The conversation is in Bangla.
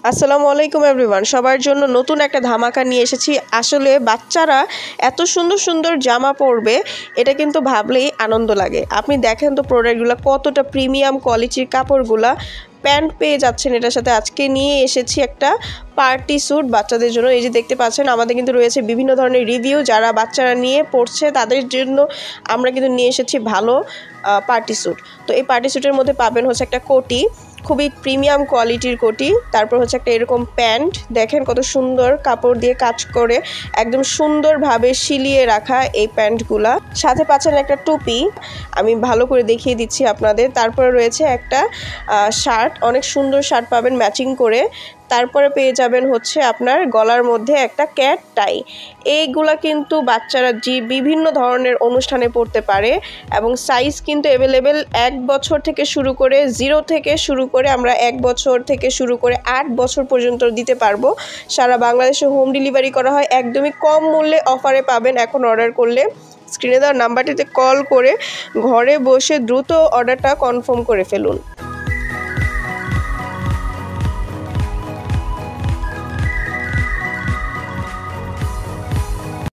আসসালামু আলাইকুম এভরিওয়ান, সবার জন্য নতুন একটা ধামাকা নিয়ে এসেছি। আসলে বাচ্চারা এত সুন্দর সুন্দর জামা পরবে, এটা কিন্তু ভাবলেই আনন্দ লাগে। আপনি দেখেন তো প্রোডাক্টগুলো কতটা প্রিমিয়াম কোয়ালিটির, কাপড়গুলা প্যান্ট পেয়ে যাচ্ছেন এটার সাথে। আজকে নিয়ে এসেছি একটা পার্টি স্যুট বাচ্চাদের জন্য। এই যে দেখতে পাচ্ছেন, আমাদের কিন্তু রয়েছে বিভিন্ন ধরনের রিভিউ, যারা বাচ্চারা নিয়ে পড়ছে তাদের জন্য আমরা কিন্তু নিয়ে এসেছি ভালো পার্টি স্যুট। তো এই পার্টি স্যুটের মধ্যে পাবেন হচ্ছে একটা কোটি, খুবই প্রিমিয়াম কোয়ালিটির কোটি, তারপর হচ্ছে একটা এরকম প্যান্ট, দেখেন কত সুন্দর কাপড় দিয়ে কাজ করে একদম সুন্দরভাবে সিলিয়ে রাখা এই প্যান্টগুলা। সাথে পাচ্ছেন একটা টুপি, আমি ভালো করে দেখিয়ে দিচ্ছি আপনাদের। তারপরে রয়েছে একটা শার্ট, অনেক সুন্দর শার্ট পাবেন ম্যাচিং করে। তারপরে পেয়ে যাবেন হচ্ছে আপনার গলার মধ্যে একটা ক্যাট টাই। এইগুলা কিন্তু বাচ্চারা বিভিন্ন ধরনের অনুষ্ঠানে পড়তে পারে এবং সাইজ কিন্তু অ্যাভেলেবেল 1 বছর থেকে শুরু করে, 0 থেকে শুরু করে আমরা 1 বছর থেকে শুরু করে 8 বছর পর্যন্ত দিতে পারবো। সারা বাংলাদেশে হোম ডেলিভারি করা হয়, একদমই কম মূল্যে অফারে পাবেন। এখন অর্ডার করলে স্ক্রিনে দেওয়া নাম্বারটিতে কল করে ঘরে বসে দ্রুত অর্ডারটা কনফার্ম করে ফেলুন।